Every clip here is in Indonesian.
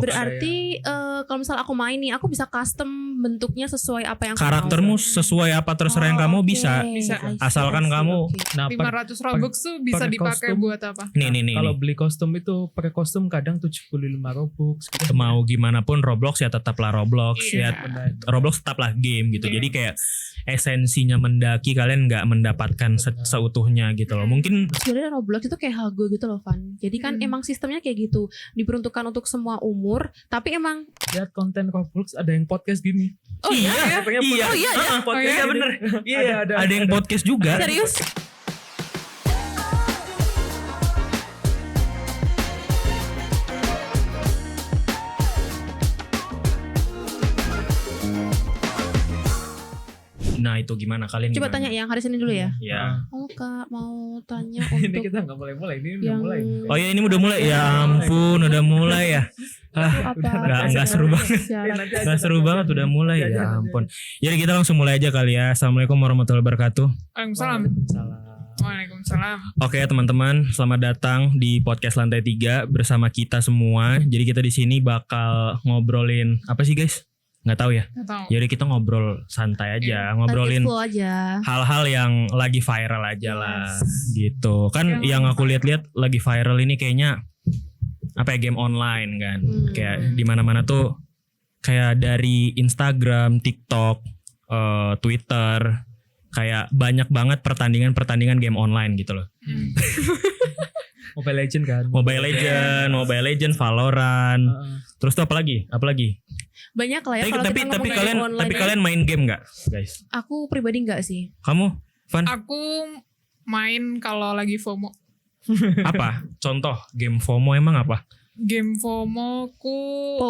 Roblox. Berarti kalau misal aku main nih, aku bisa custom bentuknya sesuai apa yang Karaktermu sesuai apa terserah yang kamu bisa. Asalkan kamu Nah, 500 Robux tuh bisa per dipakai kostum. buat apa? nih. kalau beli kostum itu per kostum kadang 75 Robux gitu. Mau gimana pun Roblox ya tetaplah Roblox Iya. ya. Roblox tetaplah game gitu. Jadi kayak esensinya mendaki kalian nggak mendapatkan seutuhnya gitu loh. Mungkin Sebenarnya Roblox itu kayak Hago gitu loh, Van. Jadi kan emang sistemnya kayak gitu, diperuntukkan untuk semua umur, tapi emang Lihat konten Roblox ada yang podcast gini. iya. Oh iya ya. Podcast Iya gini. bener. Iya, Ada. ada yang podcast juga. Serius? Nah, itu gimana kalian? Coba gimana? tanya yang hari Senin dulu ya. Ya. Oh Kak, mau tanya Ini untuk kita nggak mulai-mulai, ini udah yang mulai. Oh ya, ini udah mulai. Ya ampun, udah mulai ya. Nggak seru banget. Nggak seru banget udah mulai ya ampun. Jadi kita langsung mulai aja kali ya. Assalamualaikum warahmatullahi wabarakatuh. Waalaikumsalam. Salah. Waalaikumsalam. Oke teman-teman, selamat datang di podcast Lantai 3 bersama kita semua. Jadi kita di sini bakal ngobrolin apa sih guys? Nggak tahu ya. Nggak tahu. Jadi kita ngobrol santai aja, ngobrolin flow aja. hal-hal yang lagi viral aja lah, gitu. Kan yang Yang aku lihat-lihat lagi viral ini kayaknya apa ya, game online kan. Kayak di mana-mana tuh kayak dari Instagram, TikTok, Twitter, kayak banyak banget pertandingan game online gitu loh. Mobile Legend kan. Mobile Legend, Valorant. Terus tuh apa lagi? Banyak lah ya kalau Tapi kita ngomongin kalian online. tapi kalian main game nggak, guys? Aku pribadi enggak sih. Kamu, Van? Aku main kalau lagi FOMO. Apa? Contoh game FOMO emang apa? Game FOMO ku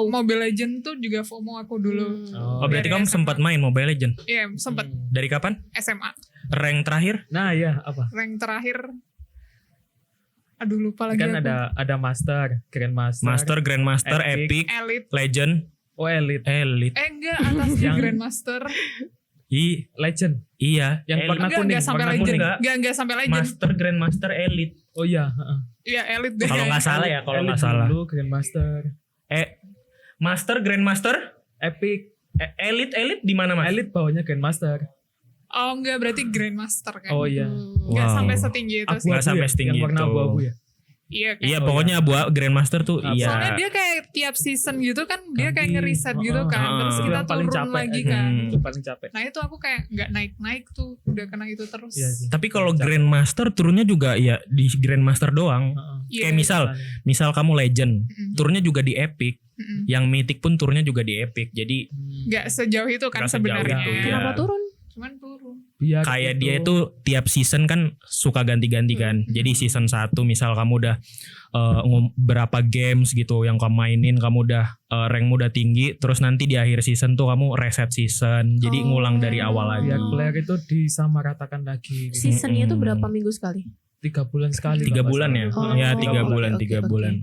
Mobile Legend tuh juga FOMO aku dulu. Oh, berarti Dari kamu SMA. sempat main Mobile Legend? Iya, sempet Dari kapan? SMA. Rank terakhir? Nah, ya apa? Rank terakhir aduh lupa lagi Kan aku. ada Master, Grandmaster, Master, Grandmaster, Epic. Epic, Elite. Legend, Oh Elite, Enggak, atasnya Yang- Grandmaster. Legend. Iya. Yang Elite. warna kuning, Enggak sampai warna Legend. kuning. Enggak sampai Legend. Master, Grandmaster, Elite. Oh iya, Iya, Elite deh. Kalau nggak salah ya, kalau nggak Elite salah. dulu, Grandmaster, Master, Grandmaster, Epic, Elite di mana mas? Elite bawahnya Grandmaster. Oh, enggak, berarti Grandmaster kan. Oh iya. Enggak Wow. sampai setinggi itu sih. Nggak sampai setinggi yang warna itu. abu-abu ya. Iya, Iya, kayak pokoknya Grandmaster tuh iya. soalnya dia kayak tiap season gitu kan, dia kayak Ganti. ngeriset gitu kan. Terus Itu kita yang paling turun capek lagi aja. kan. Itu paling capek. Nah itu aku kayak nggak naik-naik tuh, udah kena itu terus. Iya sih. Tapi kalau Grandmaster turunnya juga ya di Grandmaster doang. Iya, Kayak misal kamu Legend, Mm-mm. turunnya juga di Epic. Mm-mm. Yang Mythic pun turunnya juga di Epic. Jadi Nggak sejauh itu kan Nggak sejauh sebenarnya. itu, iya. Kenapa turun? Cuman turun. Biar kayak dia itu tiap season kan suka ganti-ganti kan. Jadi season 1 misal kamu udah berapa games gitu yang kamu mainin, kamu udah rankmu udah tinggi, terus nanti di akhir season tuh kamu reset season. Jadi ngulang dari awal lagi. biar player itu disamaratakan lagi. Gitu. Seasonnya itu berapa minggu sekali? 3 bulan sekali. 3 kalau bulan ya? nggak salah. Oh, Ya 3 bulan, oke, 3 oke. bulan.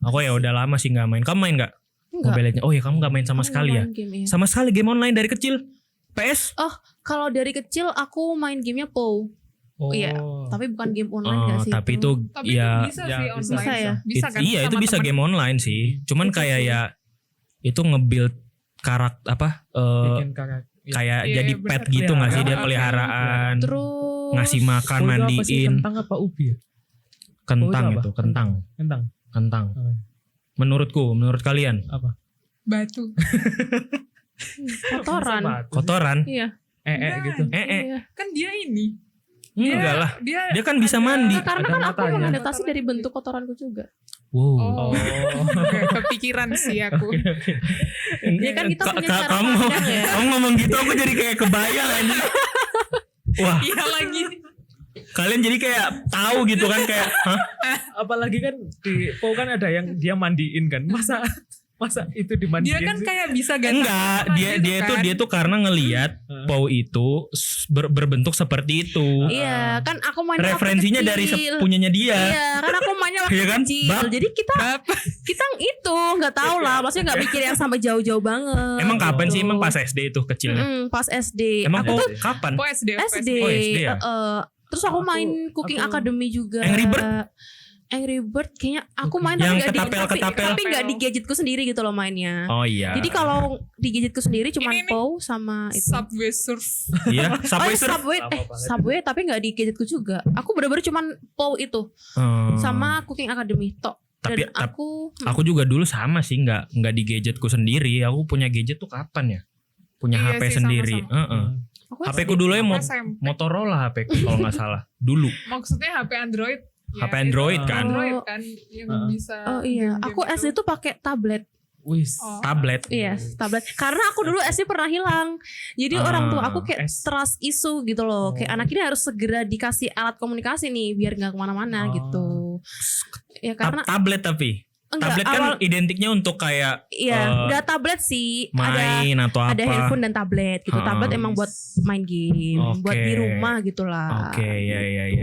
Aku ya udah lama sih nggak main. Kamu main nggak? Enggak. Mobile Legends? Oh ya kamu nggak main sama Aku sekali ya? main game, iya. Sama sekali game online dari kecil. PS? Kalau dari kecil aku main gamenya POW. Oh. Iya. Tapi bukan game online gak sih? Tapi itu Tapi ya itu bisa ya, sih bisa. online. Bisa ya? Bisa kan? iya itu sama bisa temen. game online sih. Cuman Itu kayak sih. ya itu nge-build karakter apa Bikin karakter. kayak Iya, jadi iya, pet bener. gitu nggak sih dia Peliharaan. peliharaan, Terus ngasih makan, Oh, itu apa sih? mandiin, Kentang apa ubi ya? kentang Oh, itu itu apa? kentang. Kentang. Oh. Menurut kalian Apa? Batu. kotoran. Sama batu. Iya. kotoran? Enggak. gitu. Iya. Kan dia ini. Enggak lah. Dia Dia kan bisa mandi. Nah, karena Ada kan aku matanya. mengadaptasi dari bentuk kotoranku juga. Wow. Oh. Kepikiran sih aku. Ya kan kita punya cara kamu pandang ya. kamu ngomong gitu aku jadi kayak kebayang aja. Wah, Iya lagi. kalian jadi kayak tahu gitu kan kayak, hah? Apalagi kan di POW kan ada yang dia mandiin kan. Masa itu dimandiin Dia kan sih? kayak bisa ganti. Enggak, dia tuh karena ngelihat POW itu berbentuk seperti itu. Iya, kan aku main waktu Referensinya dari kecil. punyanya dia. Iya, kan aku mainnya waktu Iya kan? kecil. Bab. Jadi kita itu nggak tahu lah, maksudnya nggak mikir yang sampai jauh-jauh banget. Emang kapan sih gitu. emang pas SD itu kecilnya? Pas SD. Emang aku tuh kapan? Oh SD. SD. Oh, SD ya? Terus aku main Cooking aku- Academy juga. Angry Bird? Angry Bird kayaknya aku main Yang tapi nggak ketapel-ketapel. tapi nggak di gadgetku sendiri gitu loh mainnya. Oh iya. Jadi kalau di gadgetku sendiri cuma Ini nih. POW sama itu. Subway Surf. Iya, Oh, Subway iya, Surf. Subway, Sama banget. Subway tapi nggak di gadgetku juga. Aku bener-bener cuman POW itu sama Cooking Academy tok. Tapi Dan aku juga dulu sama sih, nggak di gadgetku sendiri. Aku punya gadget tuh kapan ya? Punya Iya HP sih, sendiri. sama-sama. aku HP ku dulu ya Aku SMP. Motorola HP ku kalau nggak salah. Dulu. Maksudnya HP Android. HP itu Android kan. Android kan yang bisa. Oh iya, game-game aku itu. SD tuh pakai tablet. Wis. Oh. Tablet. Iya, tablet. Karena aku dulu SD pernah hilang. Jadi orang tua aku kayak S. trust isu gitu loh. Kayak anak ini harus segera dikasih alat komunikasi nih biar nggak kemana-mana gitu. Ya karena Tablet tapi. enggak Tablet kan awal identiknya untuk kayak iya, udah tablet sih. main atau apa. Ada handphone dan tablet gitu. Tablet emang buat main game, buat di Oke. rumah gitulah. Oke,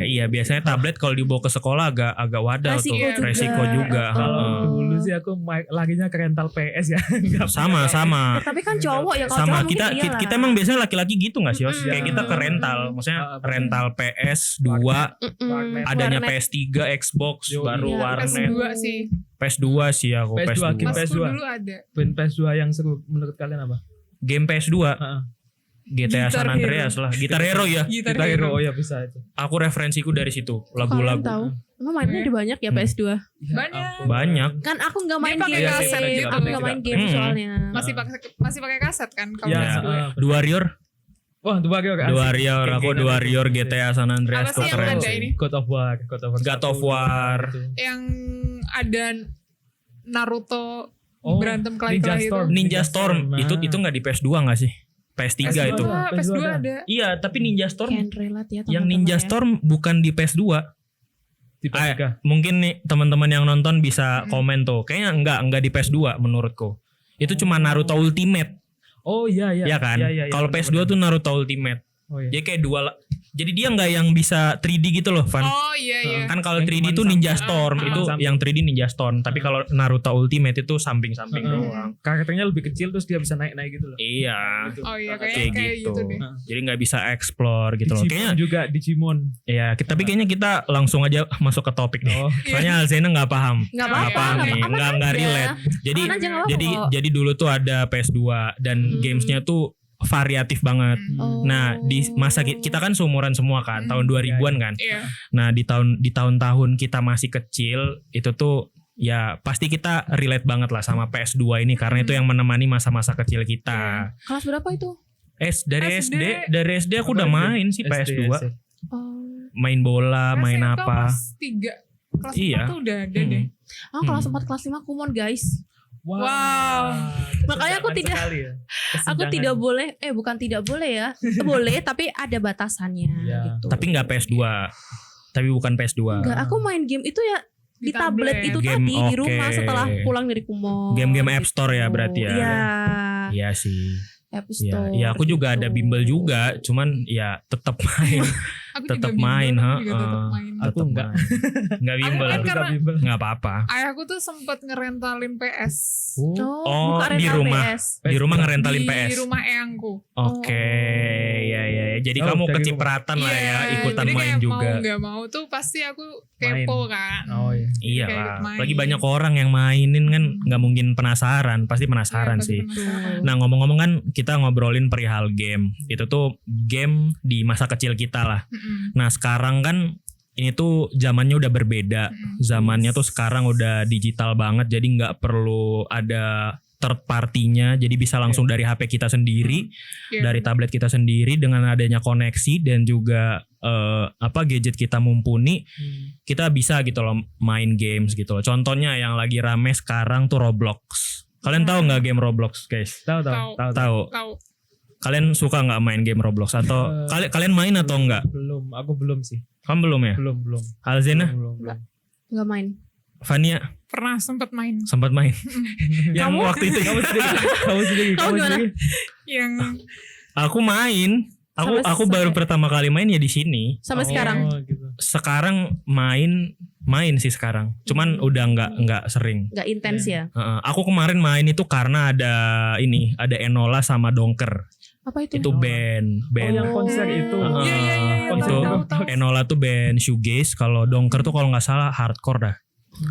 iya biasanya tablet kalau dibawa ke sekolah agak wadah Resiko tuh. juga. Resiko juga. Kalau Heeh. dulu sih aku laginya ke rental PS ya. Nggak Sama. Tapi kan cowok ya kalau Sama cowok kita mungkin iyalah. kita emang biasanya laki-laki gitu nggak sih Os? Mm-mm. Kayak kita ke rental, maksudnya bener. rental PS 2, Mm-mm. adanya Warnet. PS3, Xbox, Yo, baru iya. warnet. PS2 sih. PS2 sih aku PS2, PS2. game Masku PS2. dulu ada. Band PS2 yang seru menurut kalian apa? Game PS2, Heeh. GTA San Guitar Andreas lah, Guitar Hero ya. Gitar Kita Hero, Hero. oh ya bisa itu. Aku referensiku dari situ, Kalian lagu-lagu. tahu? Emang mainnya ada banyak ya Hmm. PS2? Ya Banyak. ampun. Banyak. Kan aku nggak main Dia pakai game. kaset gitu. Aku nggak main game Hmm. soalnya. Masih pakai kaset kan kalau Ya, PS2. The Warrior, Wah, The Warrior. The Warrior, aku The Warrior, GTA San Andreas Apa tuh sih yang keren ada sih. ini? God of War. God of War. Yang ada Naruto Oh, berantem Ninja kelahi-kelahi itu. Storm. Ninja Storm, Nah. itu nggak di PS2 nggak sih? PS3 itu. PS2 ada. Iya, tapi Ninja Storm Can relate ya yang teman-teman Ninja ya. Storm bukan di PS2. Di PS3. Mungkin nih teman-teman yang nonton bisa komen tuh. Kayaknya enggak di PS2 menurutku. Itu cuma Naruto Ultimate, Oh iya iya. ya kan? Iya, iya, Kalau benar, PS2 benar. tuh Naruto Ultimate. Oh iya. Jadi kayak jadi dia nggak yang bisa 3D gitu loh, Van. Oh iya iya. Kan kalau Yang 3D cuman itu Ninja samping. Storm, itu Samping. yang 3D Ninja Storm. Tapi kalau Naruto Ultimate itu samping-samping Heeh. doang. Karakternya lebih kecil terus dia bisa naik-naik gitu loh. Iya. Gitu. Oh iya Kayak kayak gitu. gitu deh. Jadi nggak bisa explore gitu loh. Digimon Kayaknya juga Digimon. ya, tapi kayaknya kita langsung aja masuk ke topik deh. Oh. Soalnya Alzena nggak paham. Nggak Nggak apa-apa, paham nih, aman nggak aja. relate. Jadi Aman aja, nggak apa-apa jadi kok. jadi dulu tuh ada PS2 dan gamesnya tuh variatif banget. Oh. Nah, di masa kita kan seumuran semua kan, tahun 2000-an kan. Iya. Nah, di tahun-tahun kita masih kecil itu tuh ya pasti kita relate banget lah sama PS2 ini karena itu yang menemani masa-masa kecil kita. Kelas berapa itu? Dari SD. SD aku udah Apa main sih PS2. SD. Oh. Main bola, main SMK apa. Kelas 3. Kelas Iya. 4 tuh udah ada deh. Ah, kelas 4 kelas 5 kumon guys. Wow. Makanya aku Kesenjangan tidak- sekali ya. Aku Kesenjangan. tidak boleh, bukan tidak boleh ya. Boleh tapi ada batasannya Iya. gitu. Tapi nggak PS2. Tapi bukan PS2. Enggak, aku main game itu ya di tablet itu Game, tadi di oke. rumah setelah pulang dari kumon. Game-game App Store ya berarti ya. Iya. Iya sih. App Iya, Store. ya aku juga ada gitu. bimbel juga, cuman ya tetap main, Aku tetap juga main, bimbel, ha. aku juga tetap main. Aku tetap enggak. main. Enggak bimbel, Aku kan Aku karena- nggak bimbel. enggak apa-apa. Ayahku tuh sempet ngerentalin PS. Oh, bukan di rental rumah. PS. Di rumah ngerentalin Di PS. rumah eyangku. Oke, ya. Jadi Oh, kamu dari kecipratan lah ya, Iya, ikutan jadi main kayak juga. mau nggak mau tuh pasti aku kepo kan. Oh iya. Iya kayak lah. ikut main. Lagi banyak orang yang mainin kan, nggak mungkin penasaran, pasti Iya, penasaran pasti sih. penasaran. Nah, ngomong-ngomong kan kita ngobrolin perihal game. Itu tuh game di masa kecil kita lah. Mm-mm. Nah, sekarang kan ini tuh zamannya udah berbeda. Zamannya tuh sekarang udah digital banget, jadi nggak perlu ada third partinya, jadi bisa langsung dari HP kita sendiri, Iya. dari tablet kita sendiri dengan adanya koneksi dan juga gadget kita mumpuni, kita bisa gitu loh main games gitu loh. Contohnya yang lagi rame sekarang tuh Roblox. Kalian tahu nggak game Roblox, guys? Tahu. Tahu. Tahu. Kalian suka nggak main game Roblox atau kalian main atau enggak? Belum, aku belum sih. Kamu belum ya? Belum. Alzena, Belum. Enggak main. Fania Pernah sempet main. sempat main. Yang Kamu? waktu itu Kamu sendiri. Kamu gimana? Yang aku main. Aku Sampai- baru pertama kali main ya di sini. Sampai sekarang. Oh, gitu. Sekarang main sih sekarang. Cuman udah nggak sering. Enggak intens ya. Aku kemarin main itu karena ada Enola sama Donker. Apa itu? Itu band yang konser itu. Iya, Konser itu tahu. Enola tuh band shoegaze. Kalau Dongker tuh kalau nggak salah hardcore dah.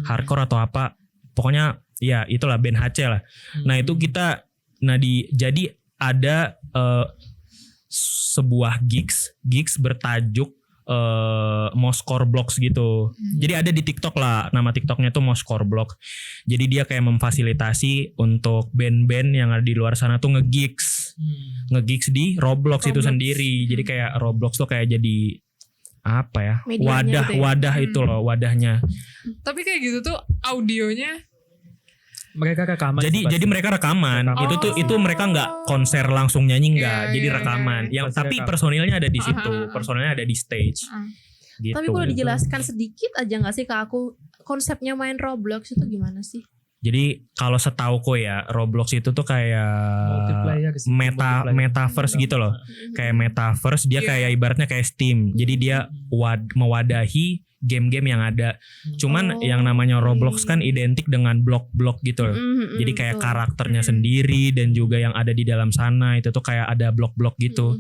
Hardcore atau apa. Pokoknya ya itulah band HC lah. Nah itu kita, jadi ada sebuah gigs bertajuk Moscore Blocks gitu. Jadi ada di TikTok lah, nama TikToknya tuh Moscore Blocks. Jadi dia kayak memfasilitasi untuk band-band yang ada di luar sana tuh nge-gigs di Roblox itu sendiri. Jadi kayak Roblox tuh kayak jadi apa ya? Medianya gitu ya? Wadah itu loh, wadahnya. Tapi kayak gitu tuh audionya Mereka rekaman. Jadi mereka rekaman. Itu mereka nggak konser langsung nyanyi nggak. Iya, Jadi iya, rekaman. iya. Yang Pasti tapi rekaman. personilnya ada di situ. Personilnya ada di stage. Gitu. Tapi boleh dijelaskan sedikit aja nggak sih ke aku konsepnya main Roblox itu gimana sih? Jadi kalau setauku ya Roblox itu tuh kayak Multiplayer sih, multiplayer. metaverse gitu loh. Kayak metaverse dia Iya. kayak ibaratnya kayak Steam. Jadi dia mewadahi game-game yang ada. Cuman yang namanya Roblox kan identik dengan blok-blok gitu loh. Jadi kayak karakternya sendiri dan juga yang ada di dalam sana itu tuh kayak ada blok-blok gitu.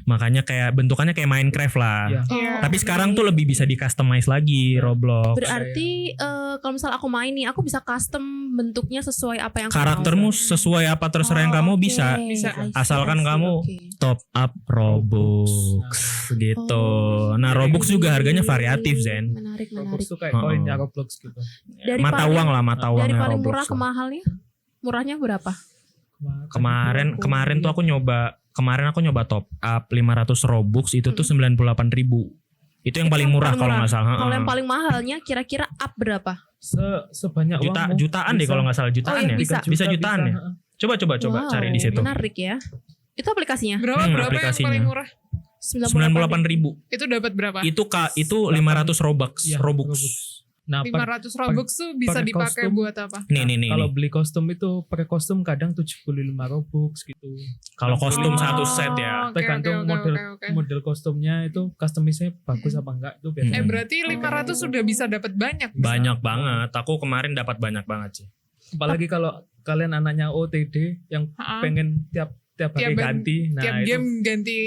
Makanya kayak bentukannya kayak Minecraft lah. Iya. Tapi sekarang tuh lebih bisa di customize lagi Roblox. Berarti kalau misal aku main nih, aku bisa custom bentuknya sesuai apa yang aku Karaktermu mau. sesuai apa terserah yang kamu bisa. Bisa. I see, Asalkan I see, kamu oke. top up Robux gitu. Nah Robux juga harganya variatif Zen. Menarik. Roblox tuh kayak koinnya Roblox gitu. Dari Mata paling- uang lah, mata Dari uangnya paling Roblox murah ke lah. mahalnya? Murahnya berapa? Kemarin tuh aku nyoba top up 500 Robux itu tuh 98.000. Itu yang paling murah kalau nggak salah. Kalau yang paling mahalnya kira-kira up berapa? Sebanyak uangmu. Jutaan deh Bisa. kalau nggak salah jutaan iya, ya. bisa. Bisa jutaan ya. Coba Wow, cari di situ. Menarik ya. Itu aplikasinya? berapa yang aplikasinya. paling murah? 98.000. Itu dapat berapa? Itu 500 Robux. Iya, Robux. Nah, 500 Robux tuh bisa per dipakai kostum. buat apa? Nih. kalau beli kostum itu per kostum kadang 75 Robux gitu. Kalau kostum Oh, satu set ya. oke, Tergantung oke, model oke. model kostumnya itu customisnya bagus apa enggak itu biasanya. Berarti 500 sudah bisa dapat banyak. Banyak banget. Aku kemarin dapat banyak banget sih. Apalagi kalau kalian anaknya OTD yang Ha-ha. pengen tiap hari Tiap ganti. Nah, Tiap itu game ganti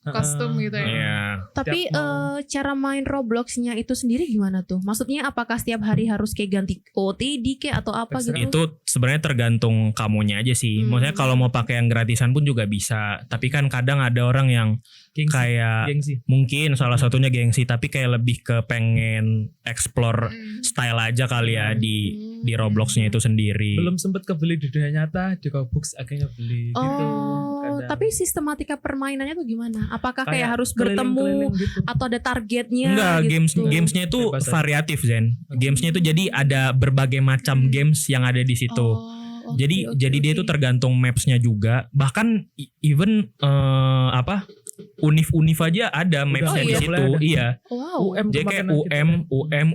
kostum gitu ya. Iya. Tapi Tiap mau. cara main Robloxnya itu sendiri gimana tuh? Maksudnya apakah setiap hari harus kayak ganti OTD kayak atau apa Terserah. gitu? Itu sebenarnya tergantung kamunya aja sih. Maksudnya kalau mau pakai yang gratisan pun juga bisa. Tapi kan kadang ada orang yang gengsi. kayak Gengsi. mungkin salah satunya gengsi tapi kayak lebih ke pengen explore style aja kali ya di Robloxnya itu sendiri. Belum sempet kebeli di dunia nyata, di Robux akhirnya beli gitu. Oh, Kadang. tapi sistematika permainannya tuh gimana? Apakah kayak Kayak harus bertemu keliling-keliling gitu. atau ada targetnya? Enggak, gitu? gamesnya itu Bebas aja. variatif Zen. Gamesnya itu jadi ada berbagai macam games yang ada di situ. Oh, jadi oke, dia oke. tuh tergantung mapsnya juga. Bahkan even univ aja ada mapsnya Oh, di iya? situ. Mulai ada. Iya. Wow. Jadi kayak kemarin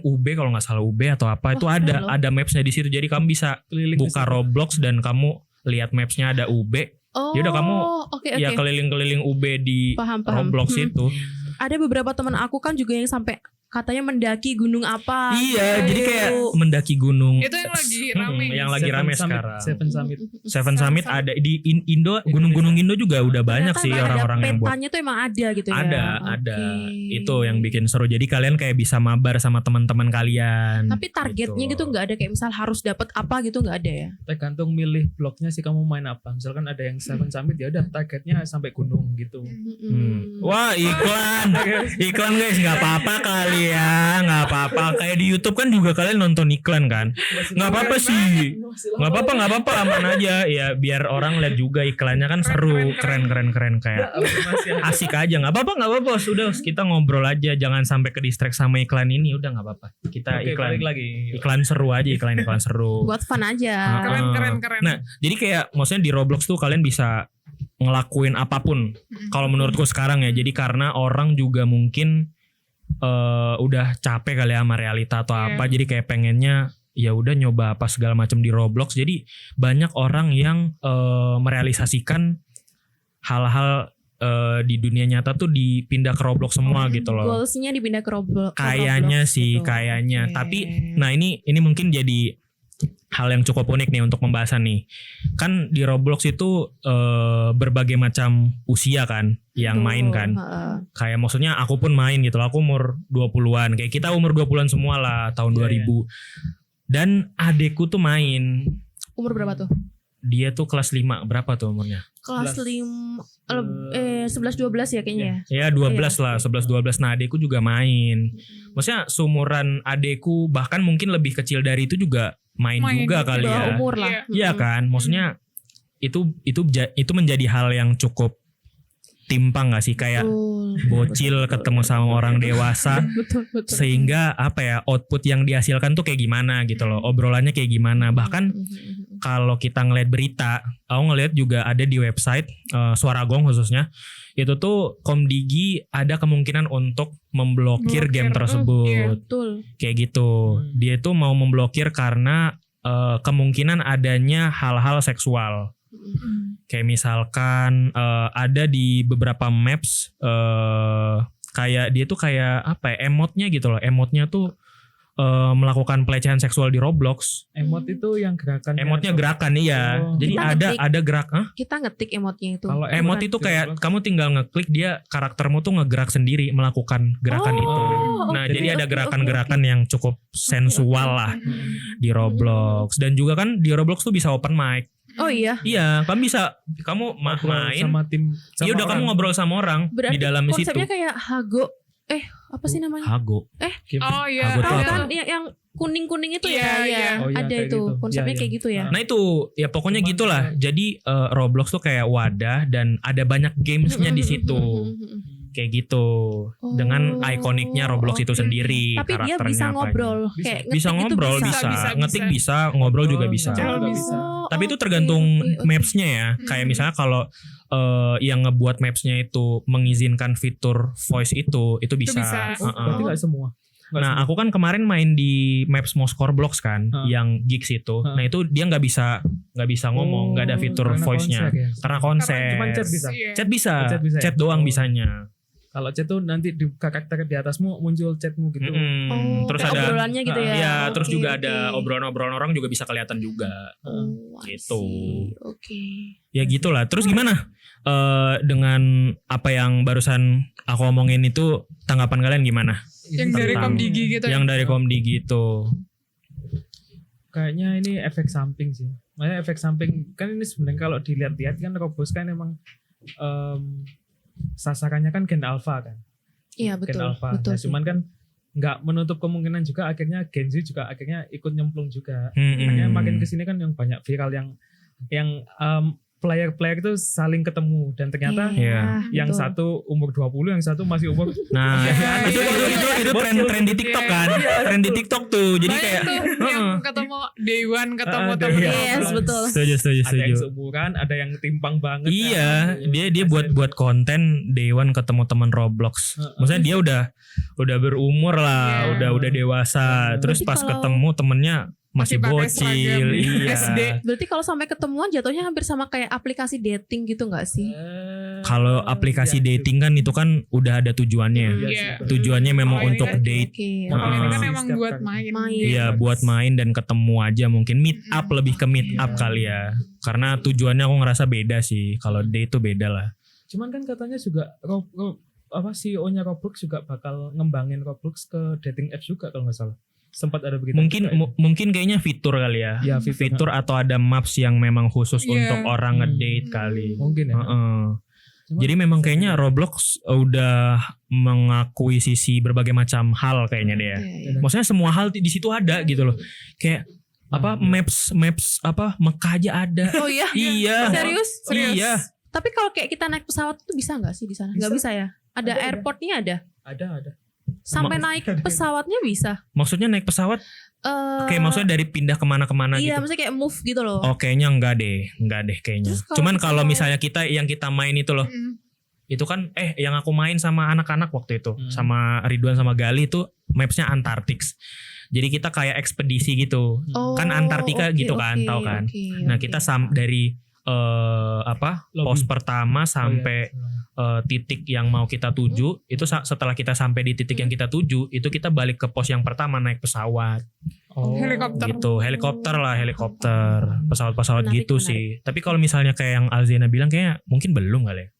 UB kalau nggak salah UB atau apa itu Wah, keren loh. ada mapsnya di situ. Jadi kamu bisa keliling buka Roblox dan kamu lihat mapsnya ada UB. Oh, Yaudah, kamu oke. Ya keliling-keliling UB di Paham. Roblox itu. Ada beberapa teman aku kan juga yang sampai katanya mendaki gunung apa. Iya, gitu. jadi kayak mendaki gunung. Itu yang lagi rame. Yang lagi rame sekarang. Seven Summit. Seven Summit ada di Indo, gunung-gunung Indo juga udah banyak Ternyata sih emang orang-orang ada yang buat. petanya tuh emang ada gitu ya. Ada. Oke. Itu yang bikin seru. Jadi kalian kayak bisa mabar sama teman-teman kalian. Tapi targetnya gitu nggak ada kayak misal harus dapat apa gitu nggak ada ya? Tergantung milih bloknya sih kamu main apa. Misalkan ada yang Seven Summit ya udah targetnya sampai gunung gitu. Wah, iklan guys, nggak apa-apa kali ya, nggak apa-apa. Kayak di YouTube kan juga kalian nonton iklan kan, nggak apa-apa sih, nggak apa-apa, aman aja ya. Biar orang lihat juga iklannya kan seru, keren kayak asik aja. Nggak apa-apa, sudah kita ngobrol aja, jangan sampai ke distract sama iklan ini. Udah nggak apa-apa, kita Oke, balik iklan lagi. seru aja, iklan seru. Buat fun aja. Keren. Nah, jadi kayak maksudnya di Roblox tuh kalian bisa ngelakuin apapun. Kalau menurutku sekarang ya, jadi karena orang juga mungkin udah capek kali ya sama realita atau apa, jadi kayak pengennya ya udah nyoba apa segala macam di Roblox. Jadi banyak orang yang merealisasikan hal-hal di dunia nyata tuh dipindah ke Roblox semua gitu loh. Goalsnya dipindah ke Roblox. Kayaknya sih, gitu. kayaknya. Oke. Tapi nah ini mungkin jadi hal yang cukup unik nih untuk pembahasan nih. Kan di Roblox itu berbagai macam usia kan yang main kan. Kayak maksudnya aku pun main gitu loh. Aku umur 20-an. Kayak kita umur 20-an semua lah tahun 2000. Dan adekku tuh main. Umur berapa tuh? Dia tuh kelas 5. Berapa tuh umurnya? Kelas 11-12 ya kayaknya ya. Ya 12 lah, 11-12. Nah adekku juga main. Maksudnya seumuran adekku, bahkan mungkin lebih kecil dari itu juga main juga gitu. kali ya. Umur lah. Iya kan, maksudnya itu menjadi hal yang cukup timpang gak sih, kayak bocil ketemu sama orang dewasa. Betul. Sehingga apa ya, output yang dihasilkan tuh kayak gimana gitu loh, obrolannya kayak gimana. Bahkan kalau kita ngeliat berita, aku ngeliat juga ada di website Suara Gong khususnya, itu tuh Komdigi ada kemungkinan untuk memblokir game tersebut. Iya. Betul. Kayak gitu. Dia itu mau memblokir karena kemungkinan adanya hal-hal seksual. Kayak misalkan ada di beberapa maps kayak dia tuh kayak apa ya, emotnya gitu loh. Emotnya tuh melakukan pelecehan seksual di Roblox. Emot itu yang gerakan. Emotnya gerakan iya. Jadi Kita ada gerak. Kita ngetik emotnya itu. Kalau Emot itu kayak kamu tinggal ngeklik, dia karaktermu tuh ngegerak sendiri melakukan gerakan itu. Nah, jadi ada gerakan-gerakan yang cukup sensual lah di Roblox. Dan juga kan di Roblox tuh bisa open mic. Oh iya. Iya, kamu main sama tim. Iya udah kamu ngobrol sama orang Berarti di dalam situ. konsepnya kayak Hago. Apa sih namanya? Hago. Oh iya. Hago tuh Tahu apa? kan yang kuning-kuning itu Iya, iya. ya. Oh, iya, Ada kayak itu. gitu. Konsepnya Iya, kayak iya. gitu ya. Nah itu ya pokoknya Cuman gitulah. Jadi Roblox tuh kayak wadah dan ada banyak gamesnya di situ. Kayak gitu. Dengan ikoniknya Roblox itu sendiri. Tapi dia karakternya bisa apanya. ngobrol. Kayak Bisa ngetik ngobrol itu bisa, Bisa. ngetik bisa, ngobrol juga bisa. ngechat juga bisa. Tapi itu tergantung mapsnya ya. Kayak misalnya kalau yang ngebuat mapsnya itu mengizinkan fitur voice itu bisa. bisa. Berarti nggak semua. Nah aku kan kemarin main di maps Moskor Blocks kan, yang gigs itu. Nah itu dia nggak bisa ngomong, nggak ada fitur karena voice-nya konsep ya. karena konsep. Cuman chat bisa. Iya. Chat bisa, Chat bisa ya? chat doang Oh. bisanya. Kalau chat tuh nanti di karakter di atasmu muncul chatmu gitu. Terus kayak ada obrolannya gitu ya. Iya, terus Oke, juga ada oke. obrolan-obrolan orang juga bisa kelihatan juga. I Gitu. see. Oke. Ya gitulah. Terus gimana dengan apa yang barusan aku omongin itu, tanggapan kalian gimana? Yang dari Tentang- Komdigi gitu. Yang dari Komdigi itu. Kayaknya ini efek samping sih. Makanya efek samping kan ini sebenarnya kalau dilihat-lihat kan Roblox kan emang sasarannya kan Gen Alpha kan. Iya betul. Gen Alpha. Betul Nah, sih. cuman kan nggak menutup kemungkinan juga akhirnya Gen Z juga akhirnya ikut nyemplung juga. Makanya makin kesini kan yang banyak viral yang player-player itu saling ketemu dan ternyata Iya. yang betul. satu umur 20, yang satu masih umur Nah, itu tren di TikTok kan. Tren di TikTok tuh. Jadi Banyak kayak tuh yang ketemu Day One, ketemu Ah, temen. Day One. Yes, betul. setuju. ada yang seumuran, ada yang timpang banget. Iya, kan. dia buat konten Day One ketemu teman Roblox. Maksudnya dia udah berumur lah, Iya. udah dewasa. Terus Berarti pas kalau- ketemu temennya masih pakai bocil. seragam Iya. SD. Berarti kalau sampai ketemuan jatuhnya hampir sama kayak aplikasi dating gitu nggak sih? Kalau aplikasi dating kan itu kan udah ada tujuannya. Iya. Tujuannya memang Kalau ini untuk kan- date. Oke. Kalau ini kan Sih, emang setiap buat kali. main. Main. Iya, buat main dan ketemu aja mungkin meet up, lebih ke meet up kali ya. Karena tujuannya aku ngerasa beda sih. Kalau date itu beda lah. Cuman kan katanya juga CEO-nya Roblox juga bakal ngembangin Roblox ke dating apps juga kalau nggak salah. Sempat ada begitu. Mungkin kayaknya fitur kali ya. Ya, Fitur atau ada maps yang memang khusus Iya. untuk orang ngedate kali. mungkin ya. Heeh. Cuman Jadi memang kayaknya Roblox udah mengakuisisi berbagai macam hal kayaknya deh ya. Iya. Maksudnya semua hal di situ ada gitu loh. Kayak apa maps apa Mekah aja ada. Oh iya. Iya. Serius? Iya. Tapi kalau kayak kita naik pesawat itu bisa nggak sih di sana? Nggak bisa ya? Ada Ada. airportnya ada. ada. Sampai naik pesawatnya bisa. Maksudnya naik pesawat kayak maksudnya dari pindah kemana-kemana Iya, gitu. maksudnya kayak move gitu loh. Oh kayaknya enggak deh kayaknya. Terus kalau Cuman kita kalau mau- misalnya yang kita main itu loh, itu kan yang aku main sama anak-anak waktu itu, sama Ridwan sama Gali itu mapsnya Antartix. Jadi kita kayak ekspedisi gitu. Oh, kan Antartika oke, gitu kan, oke, tahu kan? oke, Nah oke. kita dari pos pertama sampai titik yang mau kita tuju, itu setelah kita sampai di titik yang kita tuju, itu kita balik ke pos yang pertama naik pesawat. Helikopter. Gitu, helikopter, pesawat-pesawat Menarik, gitu menarik. sih. Tapi kalau misalnya kayak yang Alzena bilang kayaknya mungkin belum kali ya.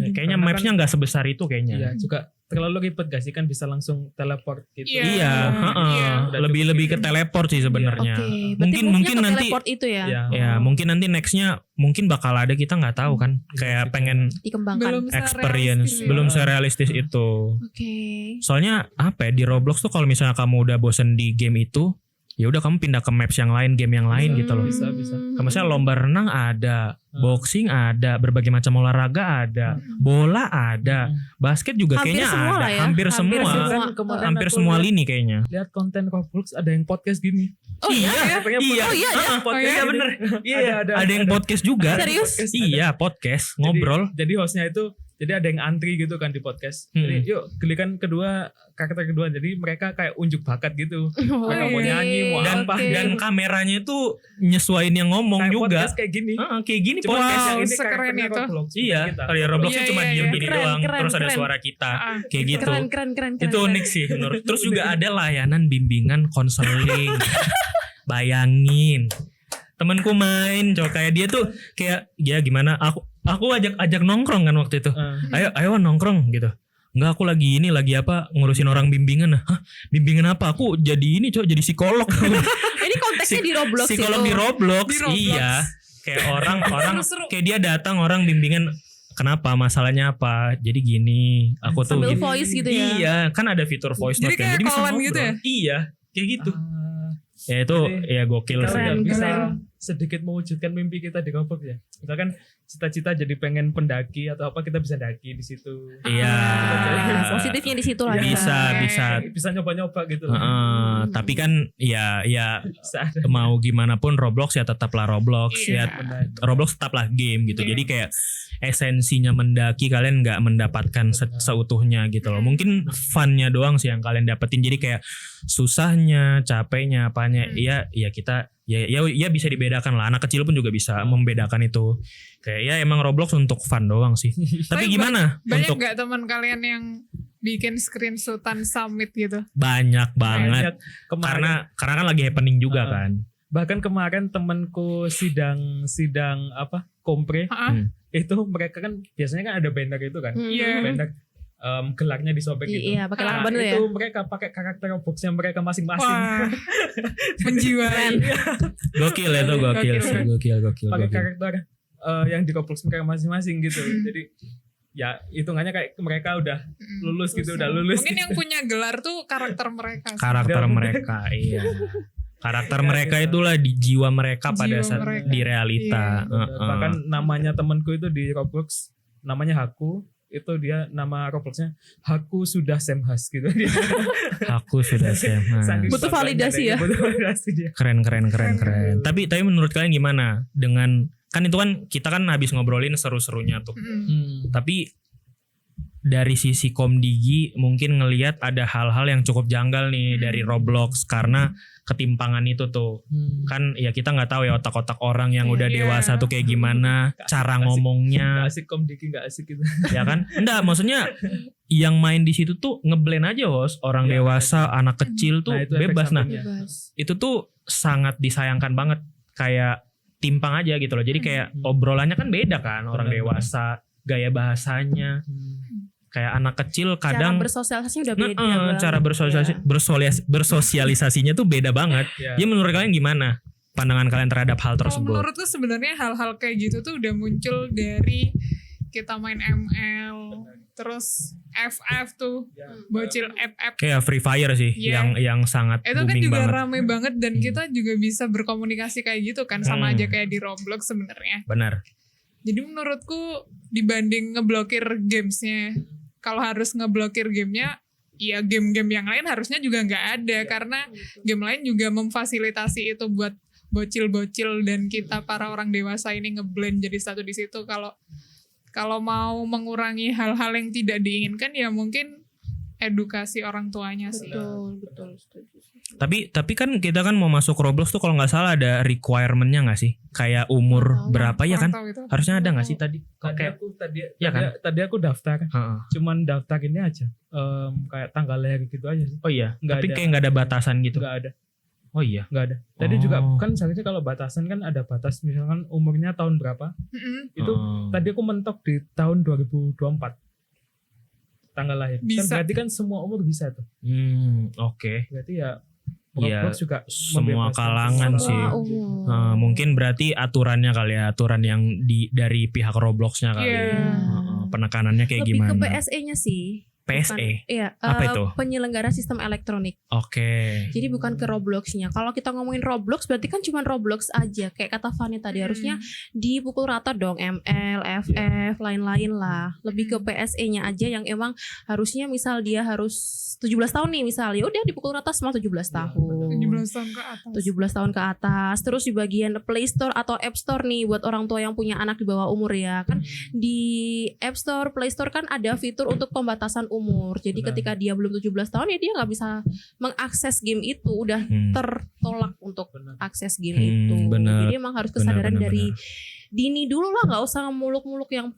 Kayaknya Karena mapsnya nggak sebesar itu kayaknya. Iya, juga terlalu ribet gak sih kan bisa langsung teleport gitu. Iya. Iya, heeh. Iya. lebih ke teleport sih sebenarnya. Oke, Mungkin nanti teleport itu ya, Iya. ya mungkin nanti nextnya mungkin bakal ada, kita nggak tahu kan. Kayak pengen dikembangkan. Belum experience, serealistis belum ya. serealistis itu. Oke. Soalnya apa ya, di Roblox tuh kalau misalnya kamu udah bosen di game itu, ya udah kamu pindah ke maps yang lain, game yang lain gitu loh. Bisa. Kayak misalnya lomba renang ada, boxing ada, berbagai macam olahraga ada, bola ada, basket juga Hampir kayaknya semua ada, lah ya. hampir semua, Kan kemarin hampir aku semua lihat- lini kayaknya. Lihat konten Roblox ada yang podcast gini. Oh iya? iya, Katanya iya, podcast- iya? podcast iya gini. bener, iya Ada yang podcast juga. Serius? Podcast, Iya podcast Jadi- ngobrol. Jadi hostnya itu, jadi ada yang antri gitu kan di podcast. Jadi yuk giliran kedua, karakter kedua. Jadi mereka kayak unjuk bakat gitu. Mereka mau Oke, nyanyi, mau Dan apa. oke. dan kameranya itu nyesuaiin yang ngomong Kayak juga. podcast kayak gini. Kayak gini Cuma podcast. yang ini sekeren karakternya itu. Roblox. Iya, Kita. kalau Robloxnya Iya, cuma iya, diem iya. gini Keren, doang, keren, terus ada keren. suara kita, Ah, kayak gitu. Keren. Itu unik sih menurut. Terus juga ada layanan bimbingan konseling. Bayangin, temanku main, coba kayak dia tuh kayak ya gimana? Aku ajak nongkrong kan waktu itu. Ayo nongkrong gitu. Enggak, aku lagi apa ngurusin orang bimbingan. Hah, bimbingan apa? Aku jadi ini, coba jadi psikolog. Ini konteksnya di Roblox Psikolog itu. di Roblox. Di Roblox. Iya. Kayak orang Seru-seru. kayak dia datang orang bimbingan, kenapa, masalahnya apa, jadi gini, aku tuh Sambil gini. voice gitu ya. Iya, kan ada fitur voice Jadi note kan. kayak Jadi bisa call-an ngobrol. gitu ya? Iya, kayak gitu. Ah, Ya itu Jadi, ya gokil kita sih. Keren, udah bisa keren. sedikit mewujudkan mimpi kita di Roblox ya. Misalkan cita-cita jadi pengen pendaki atau apa, kita bisa daki di situ. Iya. Positifnya di situ lah. ya. Bisa. Bisa nyoba-nyoba gitu. Tapi kan ya Bisa ada. mau gimana pun Roblox ya tetaplah Roblox. Iya. Ya Roblox tetaplah game gitu. Jadi kayak esensinya mendaki kalian nggak mendapatkan seutuhnya gitu loh. Mungkin funnya doang sih yang kalian dapetin. Jadi kayak susahnya, capeknya, apanya, ya kita ya bisa dibedakan lah. Anak kecil pun juga bisa membedakan itu. Kayak ya emang Roblox untuk fun doang sih. Tapi gimana Banyak untuk gak teman kalian yang bikin screenshotan summit gitu? banyak banget. Kemarin, Karena kan lagi happening juga kan. bahkan kemarin temanku sidang apa kompre Heeh. itu, mereka kan biasanya kan ada banner itu kan, Iya. banner gelarnya disobek gitu. Iya, pakai lakban tuh ya. Itu mereka pakai karakter Robloxnya mereka masing-masing. Wah, menjiwai. Gokil itu, gokil sih, gokil. Pakai karakter yang di Roblox mereka masing-masing gitu. Jadi ya hitungannya kayak mereka udah lulus gitu, udah lulus. Mungkin gitu. yang punya gelar tuh karakter mereka. sih. Karakter mereka, iya. Karakter mereka itulah di jiwa mereka pada Jiwa saat mereka. di realita. Bener. Heeh. Bahkan namanya temanku itu di Roblox namanya Haku, itu dia nama Robloxnya Haku sudah Semhas gitu. Aku sudah SMA. Saking Butuh bangganya validasi dia, ya? butuh validasi dia. Keren. Tapi menurut kalian gimana dengan, kan itu kan kita kan habis ngobrolin seru-serunya tuh. Tapi dari sisi Komdigi mungkin ngelihat ada hal-hal yang cukup janggal nih dari Roblox karena ketimpangan itu tuh. Kan ya kita nggak tahu ya otak-otak orang yang udah Iya. dewasa tuh kayak gimana, cara Gak ngomongnya, asik Komdiki, gak asik gitu. ya kan? Enggak, maksudnya yang main di situ tuh ngeblend aja, Host. Orang Iya, dewasa, anak kecil tuh Nah, itu efek bebas. Nah, sampingnya. itu tuh sangat disayangkan banget, kayak timpang aja gitu loh. Jadi kayak obrolannya kan beda kan, orang Benar. dewasa, gaya bahasanya, kayak anak kecil kadang Cara bersosialisasinya udah beda. Nah, banget. cara bersosialisasinya tuh beda banget. Ya. Ya menurut kalian gimana pandangan kalian terhadap hal Kalau tersebut? menurutku sebenarnya hal-hal kayak gitu tuh udah muncul dari kita main ML, terus FF tuh, bocil FF. Kayak Free Fire sih, Iya. yang sangat Itu kan booming juga banget. rame banget dan kita juga bisa berkomunikasi kayak gitu kan, sama aja kayak di Roblox sebenarnya. Benar. Jadi menurutku dibanding ngeblokir gamesnya, kalau harus ngeblokir gamenya, ya game-game yang lain harusnya juga nggak ada, karena game lain juga memfasilitasi itu buat bocil-bocil dan kita para orang dewasa ini ngeblend jadi satu di situ. Kalau mau mengurangi hal-hal yang tidak diinginkan, ya mungkin edukasi orang tuanya sih. Betul, setuju. Tapi kan kita kan mau masuk Roblox tuh kalau nggak salah ada requirement-nya nggak sih? Kayak umur berapa ya kan? Kurang tahu itu. Harusnya ada nggak sih tadi? Kayak Iya kan? Tadi aku daftar, Heeh. cuman daftar ini aja, kayak tanggal lahir gitu aja sih. Oh iya, Nggak tapi ada. kayak nggak ada batasan gitu. Nggak ada. Oh iya. Nggak ada. Tadi juga Oh. kan seharusnya kalau batasan kan ada batas, misalkan umurnya tahun berapa. Itu tadi aku mentok di tahun 2024 tanggal lahir. Kan Bisa. berarti kan semua umur bisa tuh. Oke. Berarti ya Iya, Roblox juga semua membebaskan kalangan semua sih. orang. Mungkin berarti aturannya kali ya, aturan yang dari pihak Robloxnya kali. Iya. Penekanannya kayak Lebih gimana? ke PSE-nya sih. PSE. Iya, Apa itu? penyelenggara sistem elektronik. Oke. Jadi bukan ke Roblox-nya. Kalau kita ngomongin Roblox berarti kan cuma Roblox aja. Kayak kata Fanny tadi harusnya dipukul rata dong ML, FF, lain-lain lah. Lebih ke PSE-nya aja yang emang harusnya misal dia harus 17 tahun nih misal. Ya udah dipukul rata semua 17 tahun. 17 tahun ke atas. 17 tahun ke atas. Terus di bagian Play Store atau App Store nih buat orang tua yang punya anak di bawah umur ya. Kan di App Store, Play Store kan ada fitur untuk pembatasan umur. Jadi Benar. ketika dia belum 17 tahun ya dia nggak bisa mengakses game itu, udah tertolak untuk Benar. akses game itu. benar. Jadi emang harus kesadaran Benar, dari dini dulu lah, nggak usah muluk-muluk yang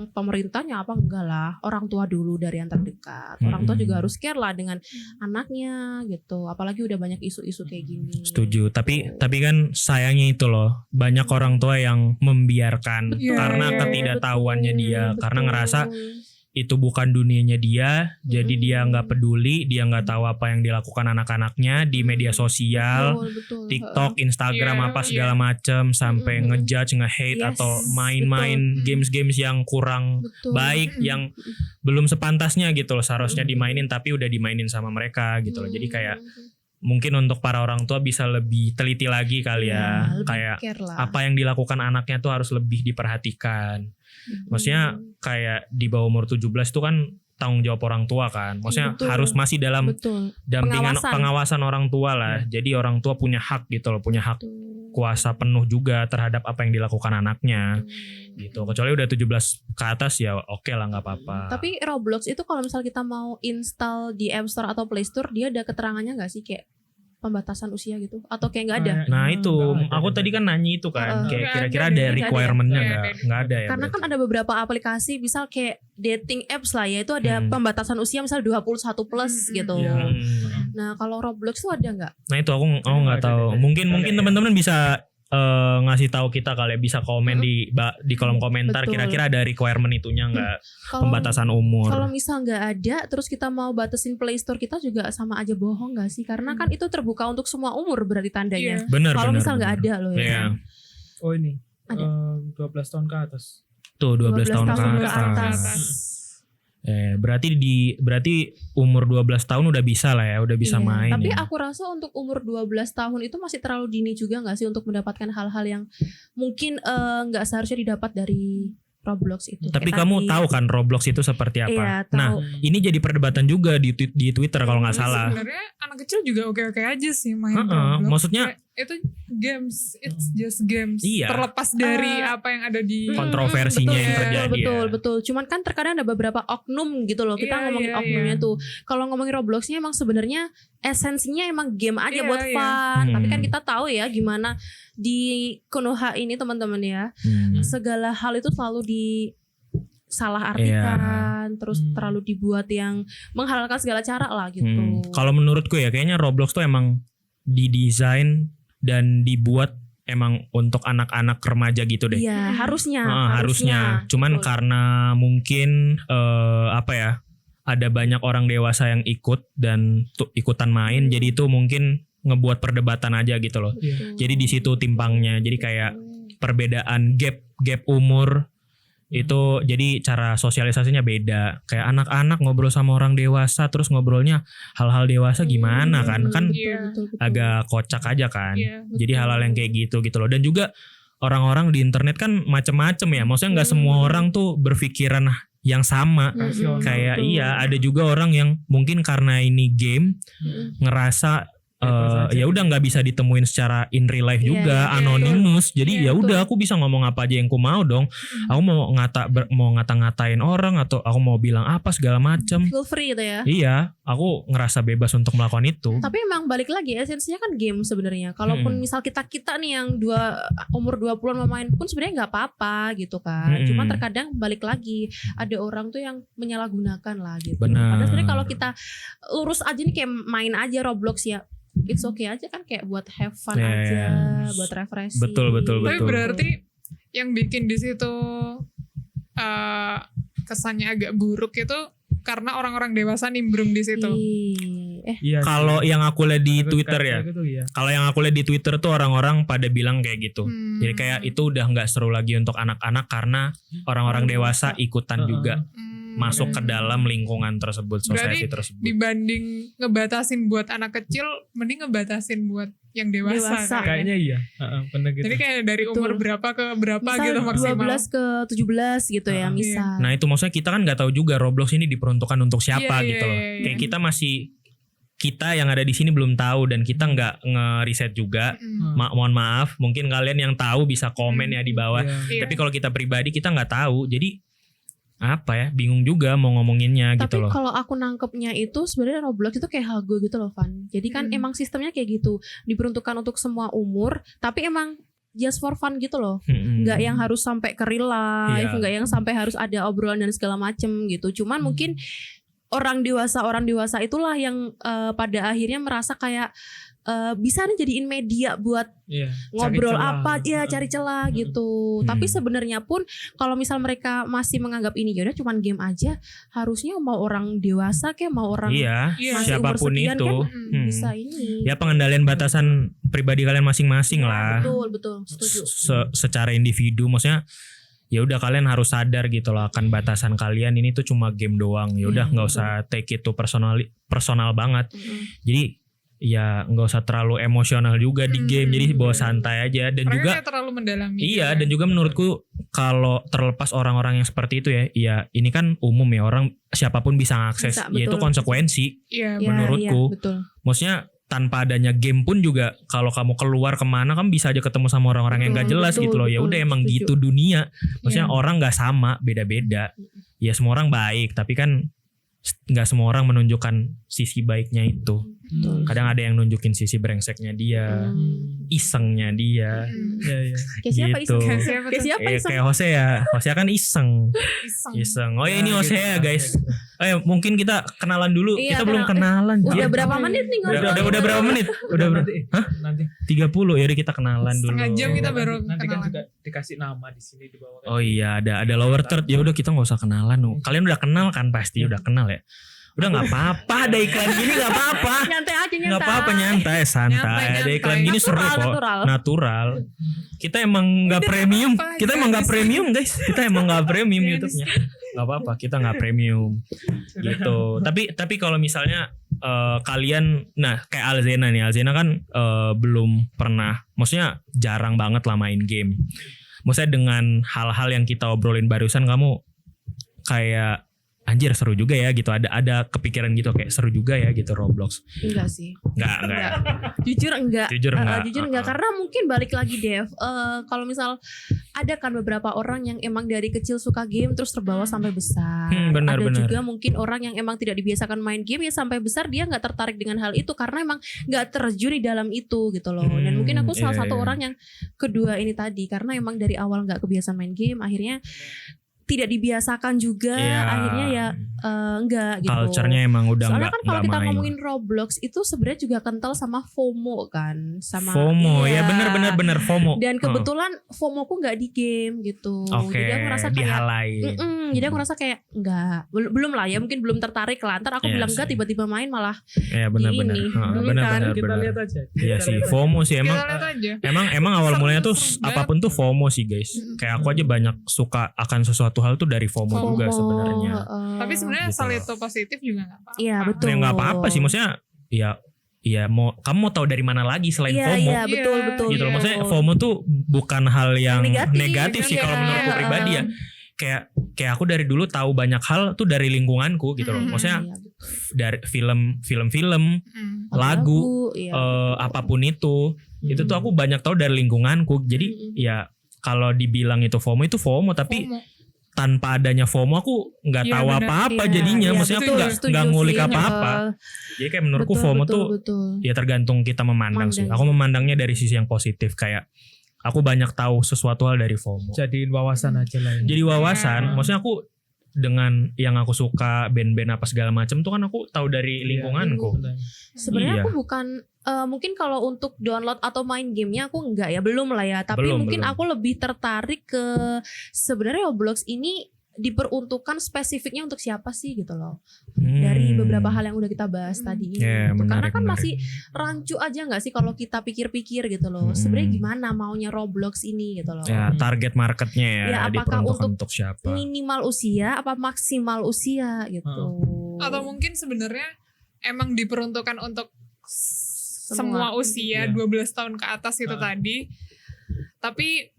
pemerintahnya apa enggak lah, orang tua dulu dari yang terdekat. Orang tua juga harus care lah dengan anaknya gitu. Apalagi udah banyak isu-isu kayak gini. Setuju. Tapi kan sayangnya itu loh, banyak orang tua yang membiarkan Betul. karena Iya, ketidaktahuannya dia, Betul. karena ngerasa itu bukan dunianya dia, jadi dia nggak peduli, dia nggak tahu apa yang dilakukan anak-anaknya di media sosial, Betul. TikTok, Instagram, Iya, apa segala macam, sampai ngejudge, nge-hate Yes, atau main-main betul. games-games yang kurang Betul. baik, yang belum sepantasnya gitu loh, seharusnya dimainin tapi udah dimainin sama mereka gitu loh. Jadi kayak mungkin untuk para orang tua bisa lebih teliti lagi kali ya, lebih kayak care lah. apa yang dilakukan anaknya tuh harus lebih diperhatikan. Maksudnya kayak di bawah umur 17 itu kan tanggung jawab orang tua kan. Maksudnya Betul. harus masih dalam Betul. dampingan Pengawasan. pengawasan orang tua lah. Jadi orang tua punya hak gitu loh, punya hak kuasa penuh juga terhadap apa yang dilakukan anaknya gitu. Kecuali udah 17 ke atas ya oke lah, nggak apa-apa. Tapi Roblox itu kalau misal kita mau install di App Store atau Play Store, dia ada keterangannya nggak sih kayak pembatasan usia gitu? Atau kayak nggak ada? Nah itu Nggak ada. aku tadi kan nanya itu kan, kayak Nggak kira-kira ada ada deh. requirement-nya Nggak nggak? ada. Nggak ada ya. Karena berarti. kan ada beberapa aplikasi misal kayak dating apps lah ya, itu ada pembatasan usia misal 21 plus gitu. Iya. Nah kalau Roblox tuh ada nggak? Nah itu aku nggak Ada, tahu. ada. Mungkin Ada. teman-teman bisa ngasih tahu kita kali ya, bisa komen di kolom komentar Betul. kira-kira ada requirement itunya nggak, Kalau pembatasan umur. Kalau misal nggak ada, terus kita mau batasin Play Store kita juga sama aja bohong nggak sih? Karena kan itu terbuka untuk semua umur berarti tandanya. Iya. Bener. Kalau bener, misal nggak bener. ada loh ya. Iya. Oh ini Ada. 12 tahun ke atas. Tuh 12 tahun ke ke atas. atas. Berarti umur 12 tahun udah bisa lah ya, udah bisa Iya, main. Tapi ya. aku rasa untuk umur 12 tahun itu masih terlalu dini juga nggak sih untuk mendapatkan hal-hal yang mungkin nggak seharusnya didapat dari Roblox itu. Tapi Kayak kamu tadi. tahu kan Roblox itu seperti apa? Iya, tahu. Nah, ini jadi perdebatan juga di Twitter kalau nggak Tapi salah. Sebenarnya anak kecil juga oke-oke aja sih main Heeh, Roblox. maksudnya Kayak itu games, it's just games. Iya. Terlepas dari apa yang ada di Kontroversinya Betul, yang terjadi betul, ya. betul. Cuman kan terkadang ada beberapa oknum gitu loh. Kita Iya, ngomongin iya, oknumnya iya. tuh. Kalau ngomongin Robloxnya emang sebenarnya esensinya emang game aja Iya, buat iya. fun. Tapi kan Hmm. kita tahu ya gimana di Konoha ini teman-teman ya. Segala hal itu selalu disalah artikan, terus terlalu dibuat yang menghalalkan segala cara lah gitu. Kalau menurutku ya kayaknya Roblox tuh emang didesain dan dibuat emang untuk anak-anak remaja gitu deh. Iya, harusnya. Harusnya. Cuman Betul. karena mungkin apa ya, ada banyak orang dewasa yang ikut dan ikutan main, jadi itu mungkin ngebuat perdebatan aja gitu loh. Betul. Jadi di situ timpangnya. Jadi kayak perbedaan gap umur itu, jadi cara sosialisasinya beda. Kayak anak-anak ngobrol sama orang dewasa terus ngobrolnya hal-hal dewasa gimana kan Iya. Betul. agak kocak aja kan. Iya, Jadi hal-hal yang kayak gitu loh. Dan juga orang-orang di internet kan macem-macem ya. Maksudnya nggak semua orang tuh berpikiran yang sama. Rasional. Kayak Betul. iya, ada juga orang yang mungkin karena ini game ngerasa Bebas aja. ya udah nggak bisa ditemuin secara in real life Iya, juga, iya, anonymous. Jadi ya Iya, udah aku bisa ngomong apa aja yang ku mau dong. Aku mau ngata-ngatain orang atau aku mau bilang apa segala macem. Feel free gitu ya. Iya, aku ngerasa bebas untuk melakukan itu. Tapi emang balik lagi esensinya kan game sebenarnya. Kalaupun misal kita nih yang umur 20-an mau main pun sebenarnya nggak apa-apa gitu kan. Cuman terkadang balik lagi ada orang tuh yang menyalahgunakan lah gitu. Benar. Padahal sebenarnya kalau kita lurus aja nih kayak main aja Roblox ya. it's okay aja kan, kayak buat have fun Ya, aja, ya. buat refreshing. Betul. Tapi berarti yang bikin di situ kesannya agak buruk itu karena orang-orang dewasa nimbrung di situ. Iya. Kalau yang aku lihat di Twitter ya, Gitu, ya. kalau yang aku lihat di Twitter tuh orang-orang pada bilang kayak gitu. Jadi kayak itu udah nggak seru lagi untuk anak-anak karena orang-orang dewasa ikutan juga masuk ke dalam lingkungan tersebut, society Berarti tersebut. dibanding ngebatasin buat anak kecil, mending ngebatasin buat yang dewasa. Dewasa. Kayaknya iya. Bener gitu. Jadi kayak dari Betul. umur berapa ke berapa Misal gitu maksimal. 12 ke 17 gitu ya misal. Nah itu maksudnya kita kan nggak tahu juga Roblox ini diperuntukkan untuk siapa Iya, gitu loh. iya. Kayak kita yang ada di sini belum tahu dan kita nggak ngeriset juga. Mohon maaf, mungkin kalian yang tahu bisa komen ya di bawah. Iya. Iya. Tapi kalau kita pribadi kita nggak tahu. Jadi apa ya, bingung juga mau ngomonginnya Tapi gitu loh. kalau aku nangkepnya itu sebenarnya Roblox itu kayak Hago gitu loh, Van. Jadi kan emang sistemnya kayak gitu, diperuntukkan untuk semua umur, tapi emang just for fun gitu loh. Nggak yang harus sampai ke real life, Iya. nggak yang sampai harus ada obrolan dan segala macem gitu. Cuman mungkin orang dewasa itulah yang pada akhirnya merasa kayak bisa nih jadiin media buat Iya. ngobrol Cari celah. apa ya, cari celah gitu. Tapi sebenarnya pun kalau misal mereka masih menganggap ini ya udah cuman game aja, harusnya mau orang dewasa kayak mau orang Iya, Iya. masih umur siapapun sekian itu. kan bisa ini. Ya pengendalian batasan pribadi kalian masing-masing Ya, lah. Betul, setuju. Secara individu, maksudnya ya udah kalian harus sadar gitu loh akan batasan kalian, ini tuh cuma game doang. Ya udah nggak usah take it to personal banget. Jadi ya nggak usah terlalu emosional juga di game. Jadi bawa santai aja dan Mereka juga kayak terlalu mendalami. iya, gitu dan juga menurutku kalau terlepas orang-orang yang seperti itu ya ini kan umum ya, orang siapapun bisa ngakses. Bisa, Ya itu betul. konsekuensi. Iya, Ya, menurutku. iya, betul. Maksudnya tanpa adanya game pun juga kalau kamu keluar kemana kan bisa aja ketemu sama orang-orang yang gak Betul, jelas betul, gitu loh. Ya betul, udah emang setuju. gitu dunia. Maksudnya Iya. orang nggak sama, beda-beda. Ya semua orang baik, tapi kan nggak semua orang menunjukkan sisi baiknya itu. Betul. Kadang ada yang nunjukin sisi brengseknya dia, isengnya dia. Iya, iya. Kayak siapa Gitu. iseng? Siapa Kayak tuh? siapa iseng? Kayak Hosea, Hosea kan iseng. Iseng. Oh ya ini Nah, Hosea gitu. guys. Mungkin kita kenalan dulu. Iya, Kita belum kenalan. kenalan. Udah Jir. berapa menit nih ngobrol? Udah berapa menit? Udah berapa? Nanti. Hah? Nanti. 30 ya udah kita kenalan dulu. Setengah jam kita baru Nanti kan kenalan. juga dikasih nama di sini di bawah. Oh iya ada lower third. Ya udah kita nggak usah kenalan. Kalian udah kenal kan pasti udah kenal ya. Udah nggak apa-apa ada iklan gini nggak apa-apa. Nyantai aja, nyantai. Nggak apa-apa nyantai santai. Nyantai, Ada iklan nyantai. gini seru kok. Natural. Kita emang nggak premium. apa-apa, Kita emang nggak gratis. premium guys. Kita emang nggak premium Gratis. YouTube-nya. Nggak apa-apa kita nggak premium gitu. Tapi kalau misalnya kalian, nah kayak Alzena nih, Alzena kan belum pernah, maksudnya jarang banget lah main game. Maksudnya dengan hal-hal yang kita obrolin barusan kamu kayak anjir seru juga ya gitu, ada kepikiran gitu kayak seru juga ya gitu Roblox. Enggak sih. Enggak. Jujur enggak. Jujur enggak. Jujur enggak, karena mungkin balik lagi Dev. Kalau misal ada kan beberapa orang yang emang dari kecil suka game terus terbawa sampai besar. Benar, ada benar. juga mungkin orang yang emang tidak dibiasakan main game ya sampai besar dia nggak tertarik dengan hal itu karena emang nggak terjun di dalam itu gitu loh. Dan mungkin aku salah iya, satu iya. orang yang kedua ini tadi karena emang dari awal nggak kebiasaan main game akhirnya tidak dibiasakan juga, Iya. akhirnya ya enggak gitu. Culture-nya emang udah Soalnya kan kalau kita main. ngomongin Roblox itu sebenarnya juga kental sama FOMO kan, sama FOMO iya. ya bener FOMO. Dan kebetulan FOMO-ku nggak di game gitu. Oke, Jadi aku ngerasa kayak dihalain. jadi aku ngerasa kayak enggak, belum lah ya, mungkin belum tertarik lah. Ntar aku Iya bilang enggak sih. tiba-tiba main malah Ya benar-benar. Ini, Benar-benar. Kita lihat aja. Iya Kita sih, lihat aja. FOMO sih emang. Kita lihat aja. Emang awal Seru, mulanya tuh seru apapun tuh FOMO sih guys. Kayak aku aja banyak suka akan sesuatu hal tuh dari FOMO juga sebenarnya. Tapi sebenarnya Gitu. asal itu positif juga nggak apa-apa. Iya, betul. Ya nggak apa-apa sih, maksudnya ya kamu mau tahu dari mana lagi selain Iya, FOMO. iya, betul, Iya, betul. Gitu loh. betul. Maksudnya FOMO tuh bukan hal yang negatif sih Iya, kalau menurutku pribadi ya. Kayak aku dari dulu tahu banyak hal tuh dari lingkunganku gitu loh. Maksudnya Iya, betul. dari film-film, Hmm. lagu, iya. apapun itu tuh aku banyak tahu dari lingkunganku. Jadi ya kalau dibilang itu FOMO tapi FOMO. tanpa adanya FOMO aku nggak Iya, tahu benar. apa-apa Iya, jadinya. iya, Maksudnya aku setuju nggak ngulik sih. apa-apa. Jadi kayak menurutku Betul, FOMO betul, tuh betul. ya tergantung kita memandang sih. Aku memandangnya dari sisi yang positif, kayak aku banyak tahu sesuatu hal dari FOMO. Jadiin wawasan aja lah. Ya. Jadi wawasan, maksudnya aku dengan yang aku suka band-band apa segala macam tuh kan aku tahu dari lingkunganku. Sebenarnya Iya. aku bukan mungkin kalau untuk download atau main gamenya aku enggak ya, belum lah ya. Tapi mungkin Belum. aku lebih tertarik ke sebenarnya Roblox ini diperuntukkan spesifiknya untuk siapa sih gitu loh. Dari beberapa hal yang udah kita bahas tadi ini. Ya, gitu. Karena menarik, kan menarik. masih rancu aja nggak sih kalau kita pikir-pikir gitu loh. Sebenarnya gimana maunya Roblox ini gitu loh. Ya, target marketnya ya, Ya, apakah diperuntukkan untuk siapa? Minimal usia apa maksimal usia gitu. Atau mungkin sebenarnya emang diperuntukkan untuk semua usia 12 tahun ke atas itu tadi. Tapi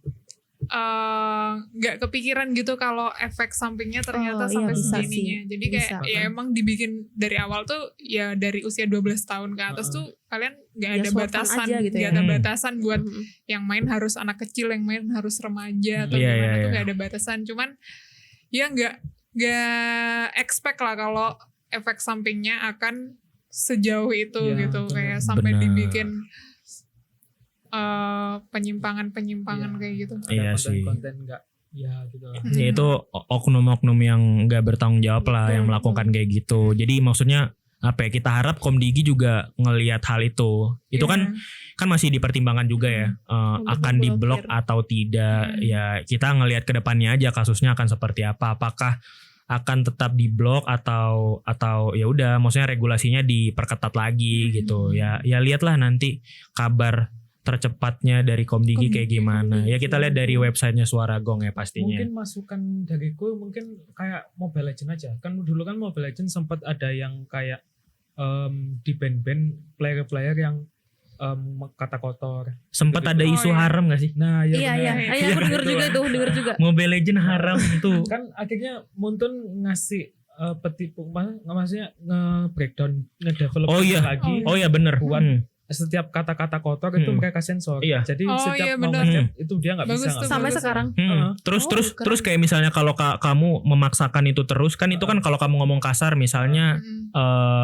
nggak kepikiran gitu kalau efek sampingnya ternyata sampai bisa segininya. sih. Jadi kayak Bisa. ya emang dibikin dari awal tuh ya dari usia 12 tahun ke atas tuh kalian nggak ada Ya, for fun batasan, aja gitu ya. nggak ada batasan buat yang main harus anak kecil, yang main harus remaja atau gimana tuh nggak ada batasan. Cuman ya nggak expect lah kalau efek sampingnya akan sejauh itu gitu, kayak sampai Benar. dibikin penyimpangan kayak gitu. Iya sih. Konten enggak ya gitu lah. Ya itu oknum-oknum yang nggak bertanggung jawab lah yang melakukan kayak gitu. Jadi maksudnya apa ya, kita harap Komdigi juga ngelihat hal itu. Itu kan masih dipertimbangkan juga ya, akan diblok atau tidak. Ya kita ngelihat ke depannya aja kasusnya akan seperti apa. Apakah akan tetap diblok atau ya udah, maksudnya regulasinya diperketat lagi gitu. Ya lihatlah nanti kabar tercepatnya dari Komdigi kayak gimana. Ya kita lihat dari websitenya Suara Gong ya pastinya. Mungkin masukan dariku mungkin kayak Mobile Legends aja. Kan dulu kan Mobile Legends sempat ada yang kayak di band-band player-player yang kata kotor. Sempat ada isu haram gak sih? Nah, ya Iya, benar. iya. Aku denger juga itu, denger juga. Mobile Legends haram itu. Kan akhirnya Muntun ngasih petipu, maksudnya nge-breakdown, nge-develop Oh iya. lagi. Oh ya bener. Buat setiap kata-kata kotor itu mereka sensor. Iya. Jadi setiap mau bener. ngechat itu dia nggak Bagus bisa. tuh. nggak Sampai bisa. sekarang. Terus Oh, terus keren. terus kayak misalnya kalau kamu memaksakan itu terus kan itu kan kalau kamu ngomong kasar misalnya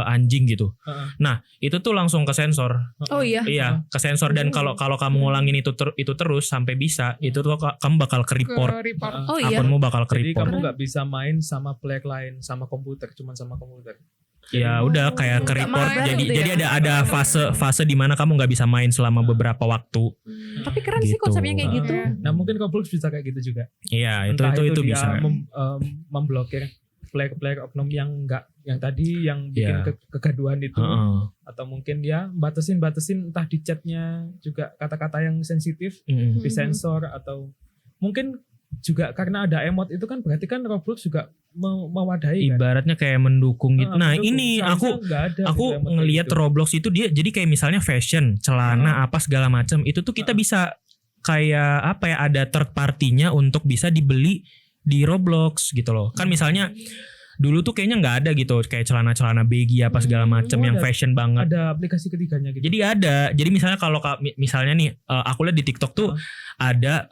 anjing gitu. Nah, itu tuh langsung ke sensor. Oh iya. Iya, ke sensor dan kalau kamu ngulangin itu terus sampai bisa, itu tuh kamu bakal ke report. Oh iya. Akunmu bakal ke Jadi report. kamu nggak bisa main sama player lain, sama komputer, cuman sama komputer. Ya udah kayak ke nggak report. mabar Jadi gitu ya? jadi ada fase di mana kamu nggak bisa main selama beberapa waktu. Tapi keren sih Gitu. konsepnya kayak gitu. Nah mungkin Roblox bisa kayak gitu juga. Iya, Entah itu dia bisa. memblokir player oknum yang enggak, yang tadi yang bikin Iya. kegaduhan itu. Heeh. Atau mungkin dia batasin entah di chatnya juga kata-kata yang sensitif disensor, atau mungkin juga karena ada emot itu kan berarti kan Roblox juga mewadahi kan. Ibaratnya kayak mendukung gitu. Nah, Mendukung. ini Seharusnya nggak ada aku gitu emot kayak ngelihat gitu. Roblox itu dia jadi kayak misalnya fashion, celana apa segala macam itu tuh kita bisa kayak apa ya, ada third partinya untuk bisa dibeli di Roblox gitu loh. Kan misalnya dulu tuh kayaknya nggak ada gitu kayak celana-celana baggy apa segala macam yang ada. fashion banget. Ada aplikasi ketiganya gitu. Jadi ada. Jadi misalnya kalau misalnya nih aku lihat di TikTok tuh ada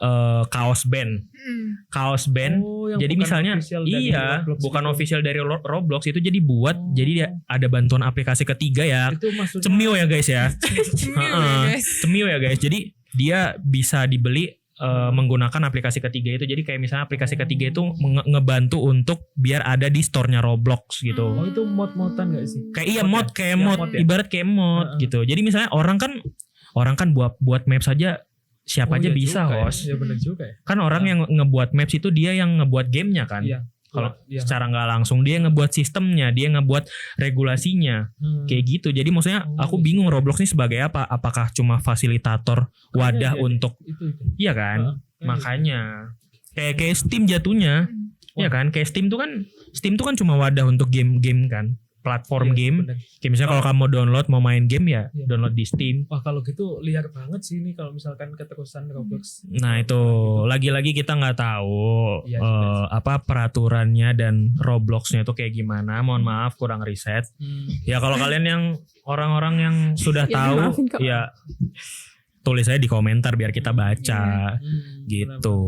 kaos band. Kaos band. Oh, yang Jadi bukan misalnya official dari Roblox bukan gitu. official dari Roblox itu jadi buat jadi dia ada bantuan aplikasi ketiga ya. Itu maksudnya Cemio ya guys ya. Cemil ya, Heeh. guys. Cemio ya guys. Jadi dia bisa dibeli menggunakan aplikasi ketiga itu. Jadi kayak misalnya aplikasi ketiga itu ngebantu untuk biar ada di store-nya Roblox gitu. Oh itu mod-modan gak sih? Kayak mod kayak Ya, mod, mod ya? ibarat kayak mod gitu. Jadi misalnya orang kan buat maps aja siapa Oh, aja iya bisa juga host. Ya benar juga ya. Kan orang yang ngebuat maps itu dia yang ngebuat gamenya kan. Iya. Kalau Iya. secara nggak langsung dia ngebuat sistemnya, dia ngebuat regulasinya, kayak gitu. Jadi maksudnya aku bingung Roblox ini sebagai apa? Apakah cuma fasilitator wadah Kayaknya untuk, itu. iya kan? Heeh. Makanya kayak Steam jatuhnya, ya kan? Kayak Steam tuh kan cuma wadah untuk game-game kan, platform Iya, game. bener. Kayak misalnya kalau kamu mau main game ya Iya. download di Steam. Wah kalau gitu liar banget sih ini kalau misalkan keterusan Roblox. Nah itu lagi-lagi kita nggak tahu Iya, juga apa peraturannya dan Robloxnya itu kayak gimana. Mohon maaf kurang riset. Ya kalau kalian yang orang-orang yang sudah Ya, tahu dimaafin kok. ya tulis aja di komentar biar kita baca gitu.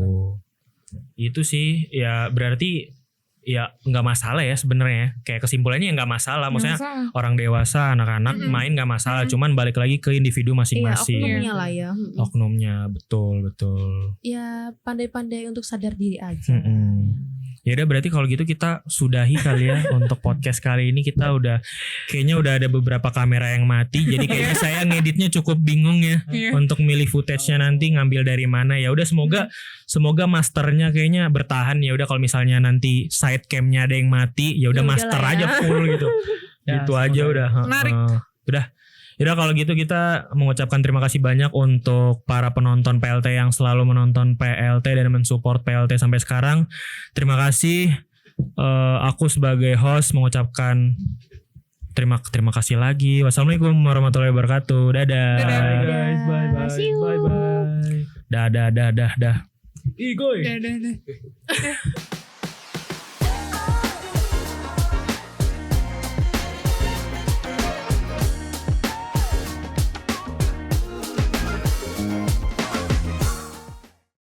Itu sih ya berarti ya nggak masalah ya sebenarnya. Kayak kesimpulannya ya nggak masalah. Maksudnya orang dewasa, anak-anak main nggak masalah. Cuman balik lagi ke individu Iya, masing-masing. oknumnya lah ya. Oknumnya betul. Ya pandai-pandai untuk sadar diri aja. Mm-mm. Ya udah berarti kalau gitu kita sudahi kali ya untuk podcast kali ini. Kita kayaknya udah ada beberapa kamera yang mati. Jadi kayaknya saya ngeditnya cukup bingung ya Iya. untuk milih footage-nya nanti ngambil dari mana. Ya udah semoga masternya kayaknya bertahan. Ya udah kalau misalnya nanti side cam-nya ada yang mati, ya udah Ya master udahlah aja ya. full gitu. Ya, Gitu aja semoga. udah. Menarik. Udah. Yaudah kalau gitu kita mengucapkan terima kasih banyak untuk para penonton PLT yang selalu menonton PLT dan mensupport PLT sampai sekarang. Terima kasih. Aku sebagai host mengucapkan terima kasih lagi. Wassalamualaikum warahmatullahi wabarakatuh. Dadah. Dadah. Bye guys, bye bye. See you. Bye bye. Dah. Igoy. Dadah.